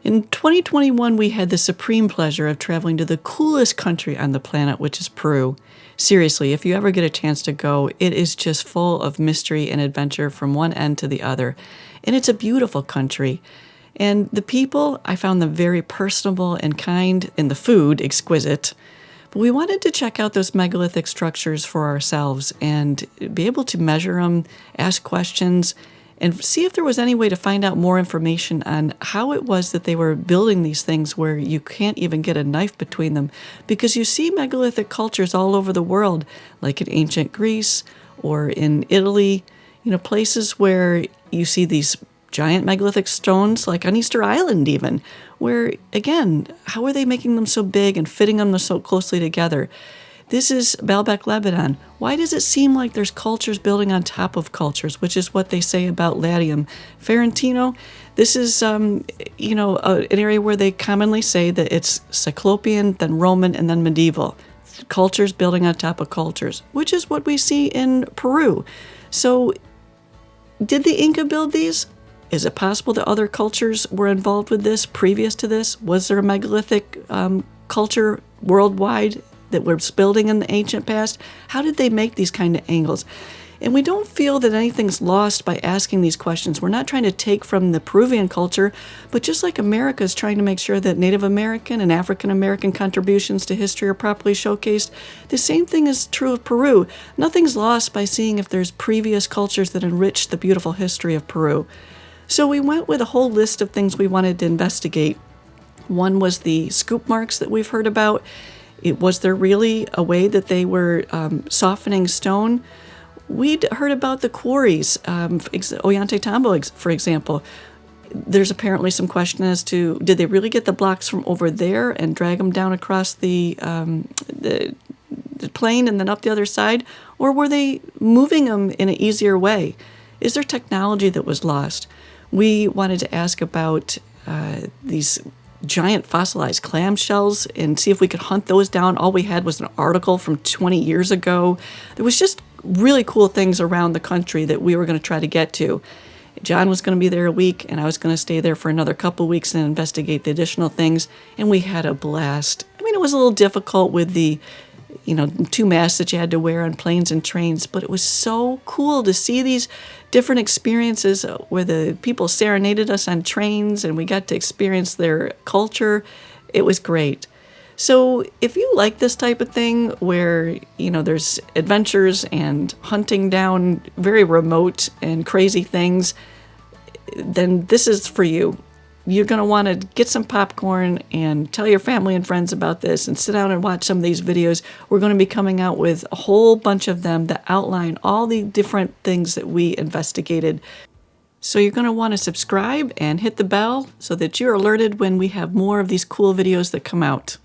In 2021, we had the supreme pleasure of traveling to the coolest country on the planet, which is Peru. Seriously, if you ever get a chance to go, it is just full of mystery and adventure from one end to the other. And it's a beautiful country. And the people, I found them very personable and kind, and the food exquisite. But we wanted to check out those megalithic structures for ourselves and be able to measure them, ask questions, and see if there was any way to find out more information on how it was that they were building these things where you can't even get a knife between them. Because you see megalithic cultures all over the world, like in ancient Greece or in Italy, places where you see these giant megalithic stones, like on Easter Island even, where, again, how are they making them so big and fitting them so closely together? This is Baalbek, Lebanon. Why does it seem like there's cultures building on top of cultures, which is what they say about Latium? Ferentino, this is, an area where they commonly say that it's Cyclopean, then Roman, and then medieval. Cultures building on top of cultures, which is what we see in Peru. So, did the Inca build these? Is it possible that other cultures were involved with this previous to this? Was there a megalithic culture worldwide that was building in the ancient past? How did they make these kind of angles? And we don't feel that anything's lost by asking these questions. We're not trying to take from the Peruvian culture, but just like America is trying to make sure that Native American and African American contributions to history are properly showcased, the same thing is true of Peru. Nothing's lost by seeing if there's previous cultures that enrich the beautiful history of Peru. So we went with a whole list of things we wanted to investigate. One was the scoop marks that we've heard about. Was there really a way that they were softening stone? We'd heard about the quarries, Ollantaytambo, for example. There's apparently some question as to, did they really get the blocks from over there and drag them down across the plain and then up the other side? Or were they moving them in an easier way? Is there technology that was lost? We wanted to ask about these giant fossilized clamshells and see if we could hunt those down. All we had was an article from 20 years ago. There was just really cool things around the country that we were going to try to get to. John was going to be there a week, and I was going to stay there for another couple of weeks and investigate the additional things, and we had a blast. I mean, it was a little difficult with the 2 masks that you had to wear on planes and trains, but it was so cool to see these different experiences where the people serenaded us on trains and we got to experience their culture. It was great. So if you like this type of thing where, there's adventures and hunting down very remote and crazy things, then this is for you. You're going to want to get some popcorn and tell your family and friends about this and sit down and watch some of these videos. We're going to be coming out with a whole bunch of them that outline all the different things that we investigated. So you're going to want to subscribe and hit the bell so that you're alerted when we have more of these cool videos that come out.